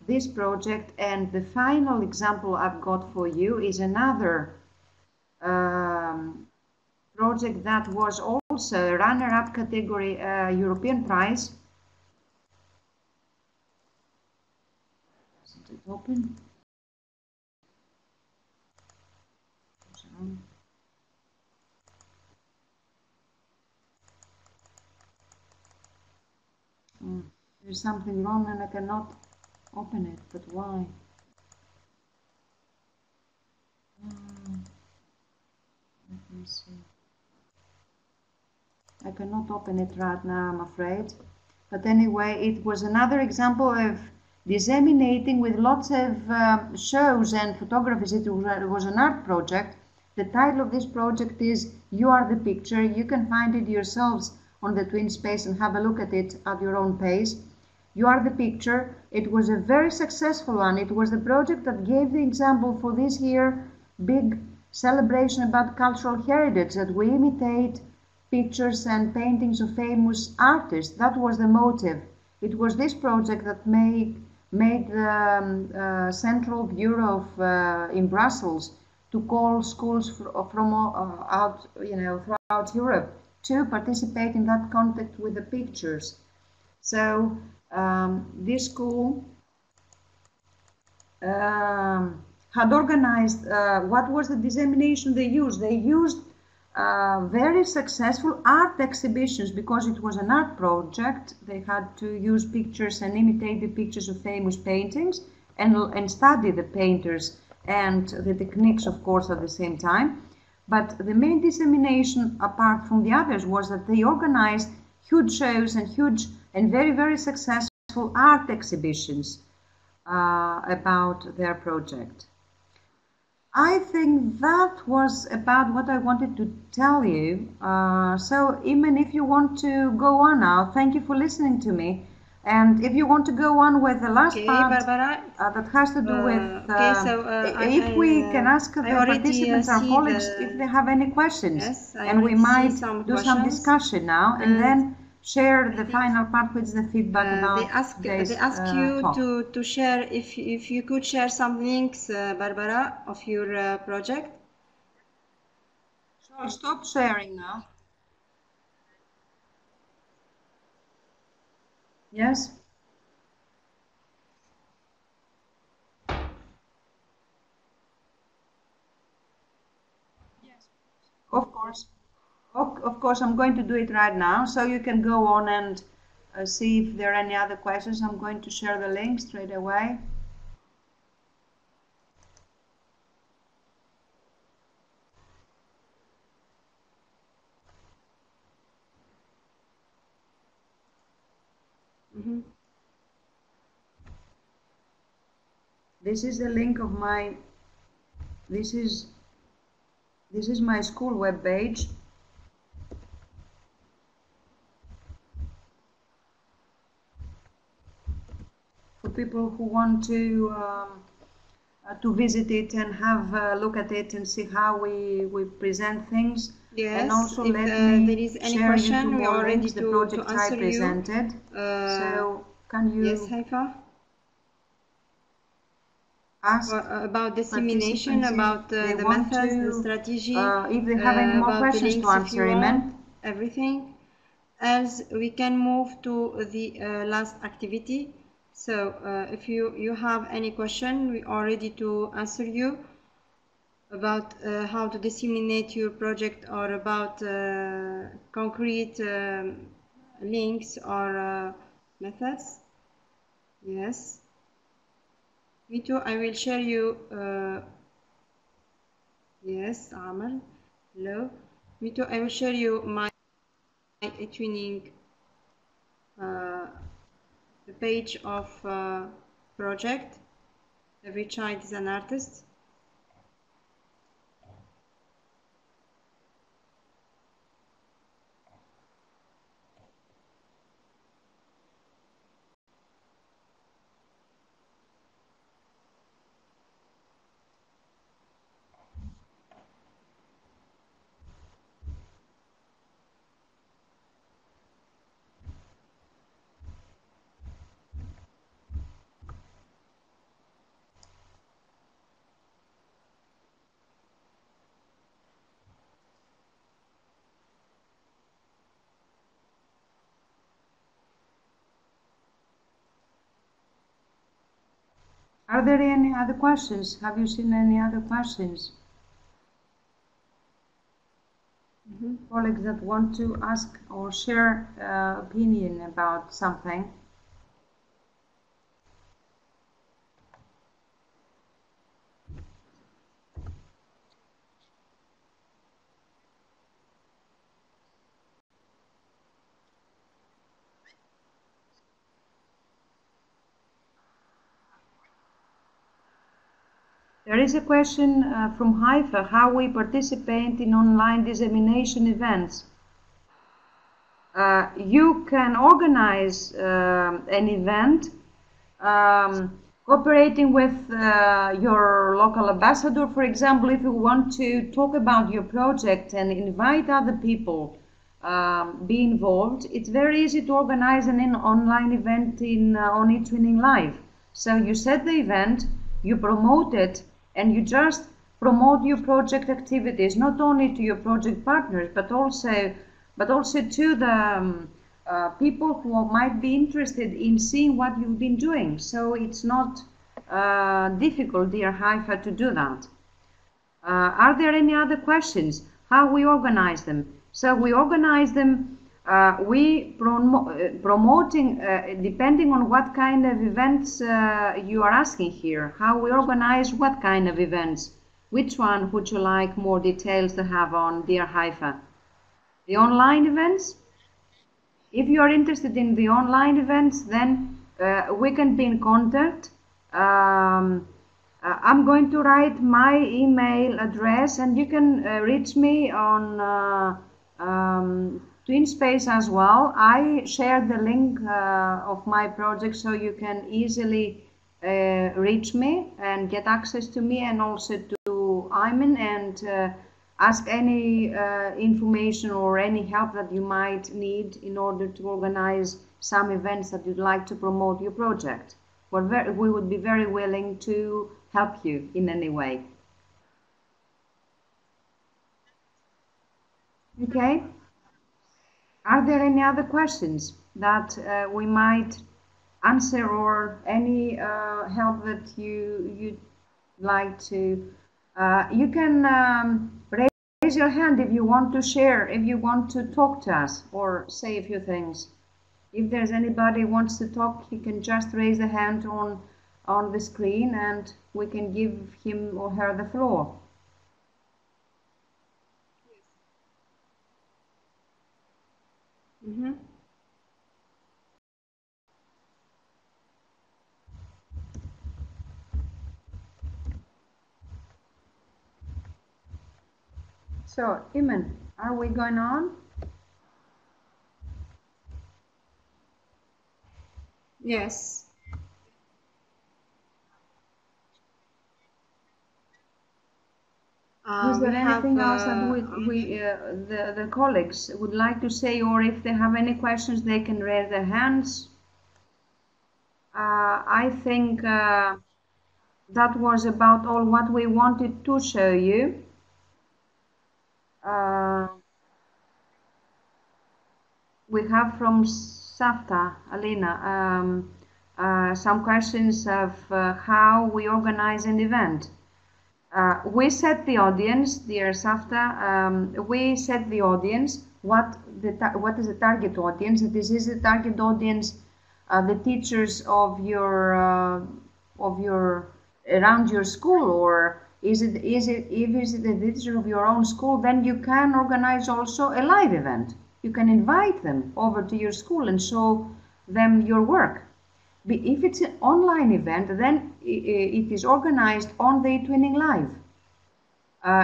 this project. And the final example I've got for you is another project that was also a runner-up category European prize. Open. There's something wrong and I cannot open it, but why? Let me see. I cannot open it right now, I'm afraid. But anyway, it was another example of disseminating with lots of shows and photographies. It was an art project. The title of this project is You Are the Picture. You can find it yourselves on the Twinspace and have a look at it at your own pace. You Are the Picture. It was a very successful one. It was the project that gave the example for this year big celebration about cultural heritage, that we imitate pictures and paintings of famous artists. That was the motive. It was this project that made the Central Bureau in Brussels to call schools from out, throughout Europe to participate in that contact with the pictures. So this school had organized, what was the dissemination they used? They used very successful art exhibitions. Because it was an art project, they had to use pictures and imitate the pictures of famous paintings and study the painters and the techniques, of course, at the same time. But the main dissemination, apart from the others, was that they organized huge shows and huge and very, very successful art exhibitions about their project. I think that was about what I wanted to tell you. So, Iman, if you want to go on now, thank you for listening to me. And if you want to go on with the last part, Barbara, that has to do with, if we can ask the participants, our colleagues, if they have any questions. Yes, and we might do some questions. Discussion now, and then share the final part, which is the feedback about they ask you to share, if you could share some links, Barbara, of your project. Sure, stop sharing now. Yes. Yes. Of course. Of course, I'm going to do it right now, so you can go on and see if there are any other questions. I'm going to share the link straight away. This is the link of my. This is my school web page. For people who want to to visit it and have a look at it and see how we present things. Yes, and also if let there me is any share question, you two we are more ready links, the to project I answer you. presented. So can you Yes, Haifa? ask About dissemination, about if the methods, the strategy, if they have any more about the questions links to if you answer, Iman. want, everything. Else we can move to the last activity. So if you have any question, we are ready to answer you about how to disseminate your project, or about concrete links or methods. Yes, me too. I will share you. Yes, Amal. Hello. Me too. I will share you my eTwinning the page of project. Every child is an artist. Are there any other questions? Have you seen any other questions? Colleagues that want to ask or share opinion about something? There is a question from Haifa, how we participate in online dissemination events. You can organize an event cooperating with your local ambassador. For example, if you want to talk about your project and invite other people be involved, it's very easy to organize an online event on eTwinning Live. So you set the event, you promote it, and you just promote your project activities, not only to your project partners, but also to the people who might be interested in seeing what you've been doing. So it's not difficult, dear Haifa, to do that. Are there any other questions? How we organize them? So we organize them, promoting, depending on what kind of events you are asking here. How we organize what kind of events? Which one would you like more details to have on, dear Haifa? The online events? If you are interested in the online events, then we can be in contact. I'm going to write my email address, and you can reach me on Twinspace as well. I shared the link of my project, so you can easily reach me and get access to me, and also to Ayman, and ask any information or any help that you might need in order to organize some events that you'd like to promote your project. We would be very willing to help you in any way. Okay? Are there any other questions that we might answer, or any help that you'd like to? You can raise your hand if you want to share, if you want to talk to us or say a few things. If there's anybody who wants to talk, he can just raise a hand on the screen, and we can give him or her the floor. So, Iman, are we going on? Yes. Is there We anything have, else that the colleagues would like to say, or if they have any questions, they can raise their hands? I think that was about all what we wanted to show you. We have from Safta, Alina, some questions of how we organize an event. We set the audience, dear Safta, we set the audience, what is the target audience. This is the target audience, the teachers of your around your school, or if it is the teacher of your own school, then you can organize also a live event. You can invite them over to your school and show them your work. If it's an online event, then it is organized on the eTwinning Live.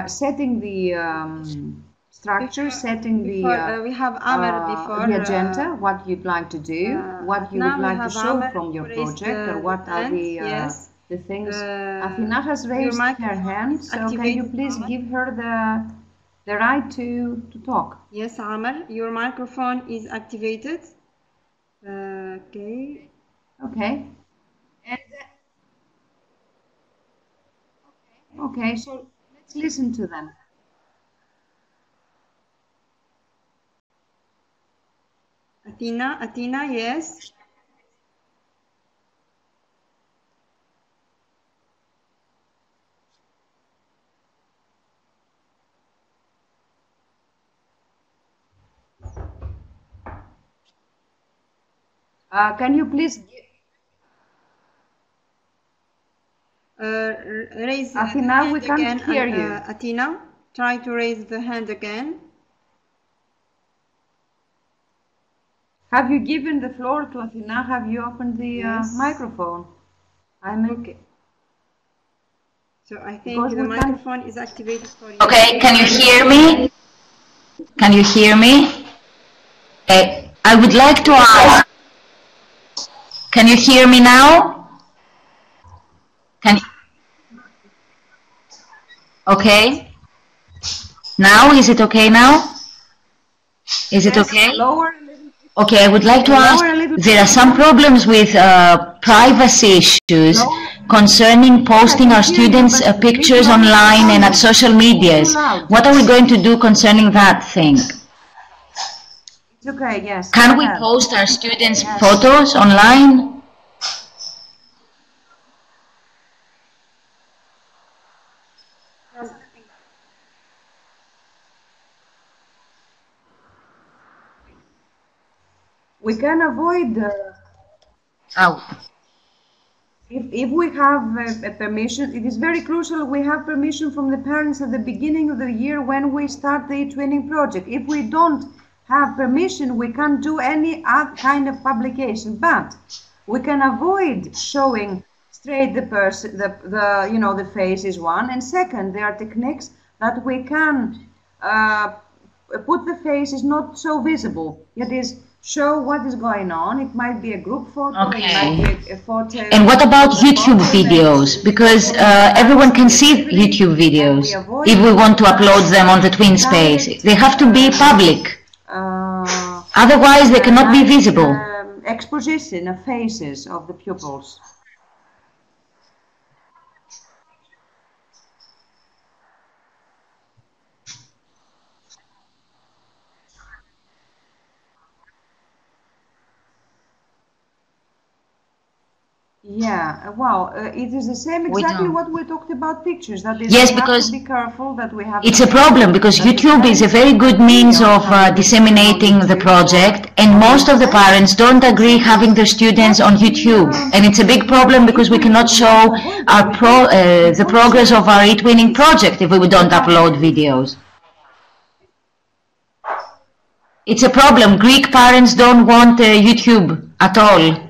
Setting the structure, setting we have Amr before the agenda, what you'd like to do, what you would like to show from your project, or what are the things. Athena has raised her hand, so can you please give her the right to talk? Yes, Amr, your microphone is activated. Okay. Okay. And okay, so let's listen to them. Athena, yes. Can you please raise Athena, we can't again, hear you. Athena, try to raise the hand again. Have you given the floor to Athena? Have you opened the microphone? Okay. So I think the microphone is activated for you. Okay, can you hear me? Can you hear me? Okay. I would like to ask, can you hear me now? Okay. Now, is it okay now? Is it okay? Lower. Okay, I would like to ask, there are some problems with privacy issues concerning posting our students' pictures online and at social medias. What are we going to do concerning that thing? It's okay, yes. Can we post our students' photos online? We can avoid if we have a permission. It is very crucial we have permission from the parents at the beginning of the year when we start the eTwinning project. If we don't have permission, we can't do any other kind of publication, but we can avoid showing straight the person, the face is one, and second, there are techniques that we can put the face is not so visible. It is show what is going on. It might be a group photo, okay. It might be a photo. And what about YouTube videos? Because everyone can see YouTube videos if we want to upload them on the Twinspace. They have to be public. Otherwise, they cannot be visible. Exposition of faces of the pupils. Yeah, well, it is the same exactly what we talked about pictures. That is, yes, we because have to be careful that we have. It's a problem because YouTube is a very good means of disseminating the project, and most of the parents don't agree having their students on YouTube, and it's a big problem because we cannot show our the progress of our eTwinning project if we don't upload videos. It's a problem. Greek parents don't want YouTube at all.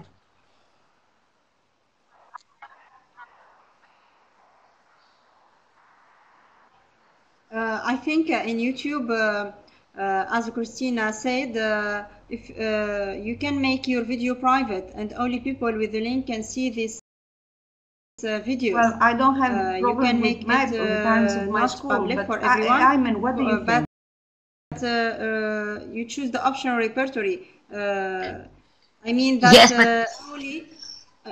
I think in YouTube, as Christina said, if you can make your video private and only people with the link can see this videos. Well, I don't have you problem can with make math it on the times of my not school, public but for everyone. I mean, what do you think? But you choose the optional repertory. I mean that Yes, but only.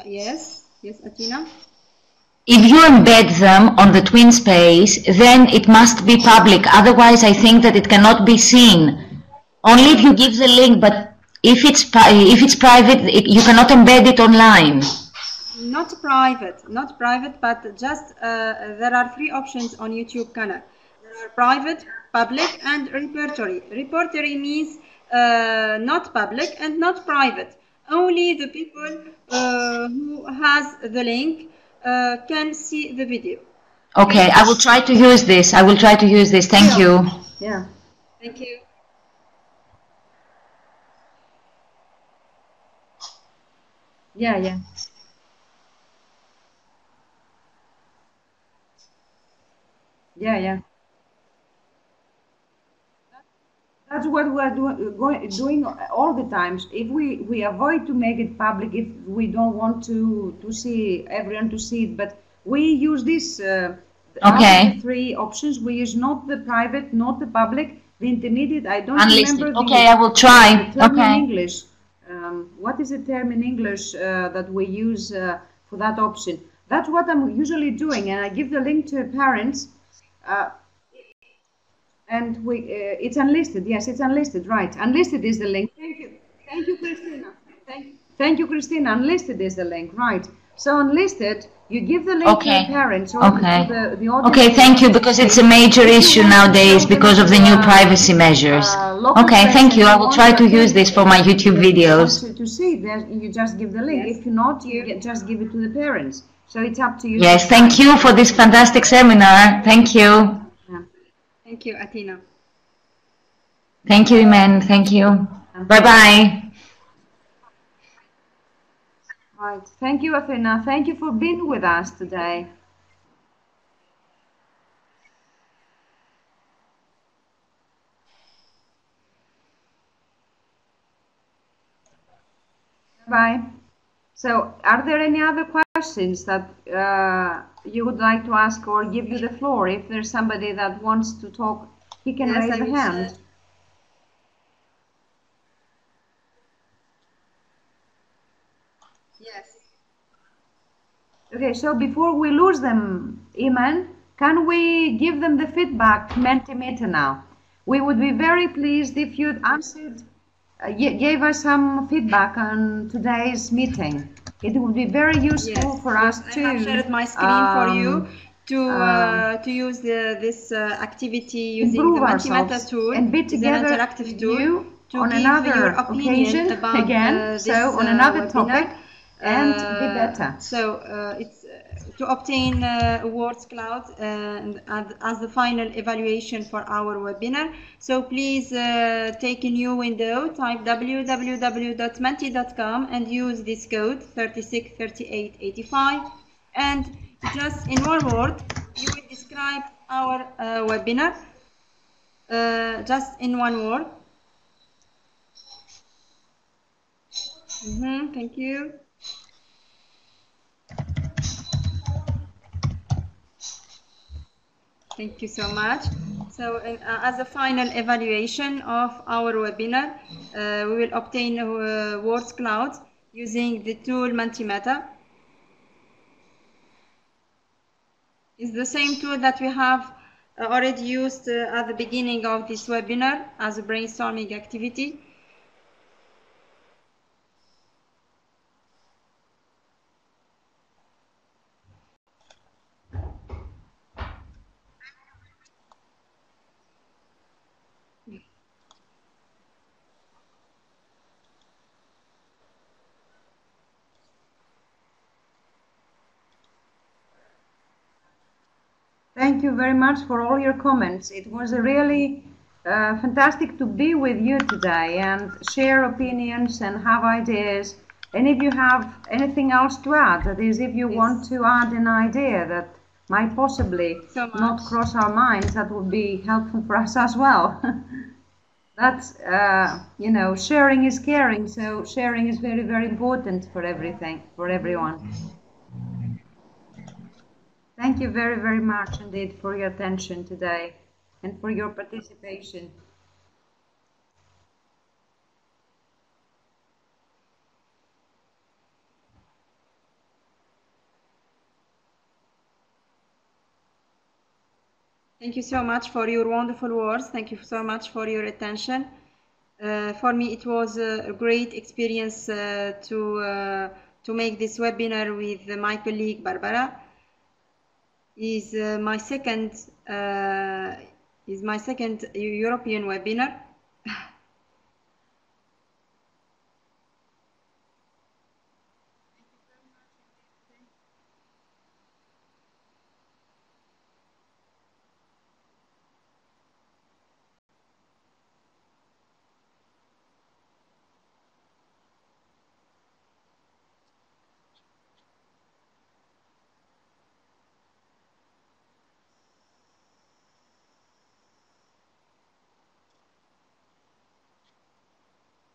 Yes, Atina. if you embed them on the Twinspace, then it must be public. Otherwise, I think that it cannot be seen. Only if you give the link, but if it's private, you cannot embed it online. Not private, but just there are three options on YouTube channel. There are private, public, and repertory. Repertory means not public and not private. Only the people who has the link can see the video. Okay, I will try to use this. Thank you. Yeah. Thank you. Yeah, yeah. Yeah, yeah. That's what we are doing all the times. If we avoid to make it public, if we don't want to see everyone to see it, but we use this out of the three options. We use not the private, not the public, the intermediate. I don't remember the I will try. the term in English. What is the term in English that we use for that option? That's what I'm usually doing, and I give the link to parents. And it's unlisted. Yes, it's unlisted. Right, unlisted is the link. Thank you, Christina. Thank you, Christina. Unlisted is the link. Right. So unlisted, you give the link to the parents or to the audience. Okay, thank you, because it's a major issue nowadays because of the new privacy measures. Okay, thank you. I will try to use this for my YouTube videos. To see, you just give the link. If not, you just give it to the parents. So it's up to you. Yes, thank you for this fantastic seminar. Thank you. Thank you, Athena. Thank you, Iman. Thank you. Bye-bye. Right. Thank you, Athena. Thank you for being with us today. Bye. So, are there any other questions that you would like to ask, or give you the floor? If there's somebody that wants to talk, he can raise a hand. Yes. Okay, so before we lose them, Iman, can we give them the feedback Mentimeter now? We would be very pleased if you'd answered, gave us some feedback on today's meeting. It would be very useful for us to. I have shared my screen for you to use this activity using the Mentimeter tool. And be together an interactive tool to on give another your opinion about again, so on another topic, and be better. So it's to obtain awards cloud and as the final evaluation for our webinar. So please take a new window, type www.menti.com and use this code 363885, and just in one word you will describe our webinar, just in one word. Thank you. Thank you so much. So as a final evaluation of our webinar, we will obtain words cloud using the tool Mentimeter. It's the same tool that we have already used at the beginning of this webinar as a brainstorming activity. Thank you very much for all your comments. It was really fantastic to be with you today and share opinions and have ideas. And if you have anything else to add, that is, if you want to add an idea that might possibly not cross our minds, that would be helpful for us as well. That's, you know, sharing is caring, so sharing is very, very important for everything, for everyone. Thank you very, very much indeed for your attention today and for your participation. Thank you so much for your wonderful words. Thank you so much for your attention. For me, it was a great experience to make this webinar with my colleague Barbara. Is my second European webinar.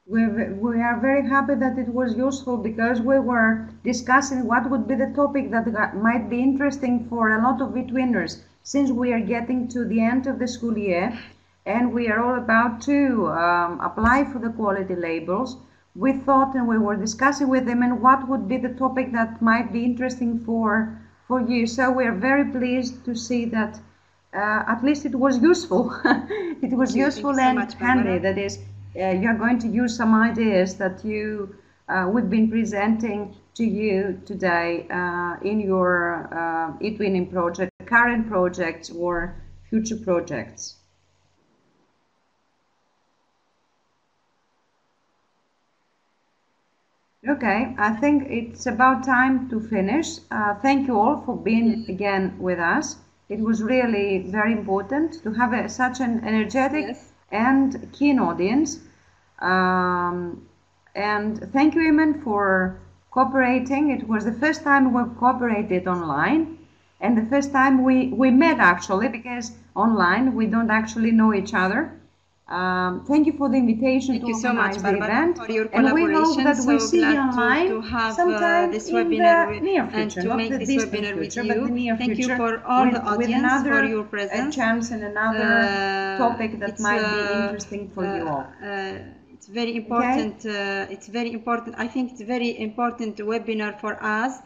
We are very happy that it was useful because we were discussing what would be the topic that might be interesting for a lot of eTwinners, since we are getting to the end of the school year and we are all about to apply for the quality labels. We thought and we were discussing with them and what would be the topic that might be interesting for you. So we are very pleased to see that at least it was useful. It was useful and handy. That is, you're going to use some ideas that we've been presenting to you today in your eTwinning project, current projects or future projects. Okay, I think it's about time to finish. Thank you all for being again with us. It was really very important to have such an energetic and keen audience. And thank you, Iman, for cooperating. It was the first time we cooperated online and the first time we met actually, because online we don't actually know each other. Thank you for the invitation to organize the event, and we hope that we'll see you online sometime in the near future, not the distant future, but the near future, with another chance and another topic that might be interesting for you all. It's very important. Okay? It's very important. I think it's very important webinar for us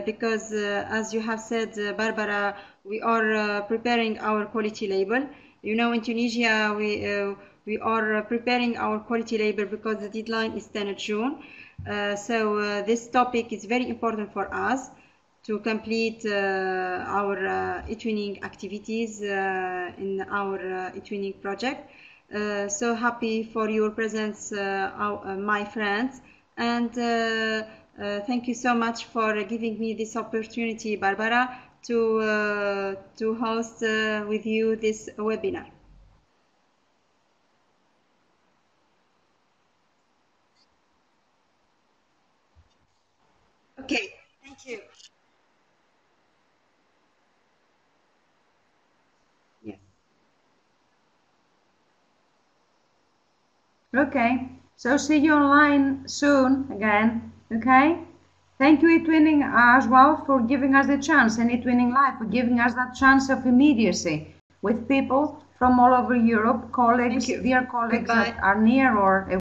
because, as you have said, Barbara, we are preparing our quality label. You know, in Tunisia, we are preparing our quality label because the deadline is 10th June. So this topic is very important for us to complete our eTwinning activities in our eTwinning project. So happy for your presence, my friends, and thank you so much for giving me this opportunity, Barbara, to host with you this webinar. Okay, thank you. Yes. Okay, so see you online soon again, okay? Thank you, eTwinning, as well, for giving us the chance, and eTwinning Live for giving us that chance of immediacy with people from all over Europe, colleagues, dear colleagues that are near or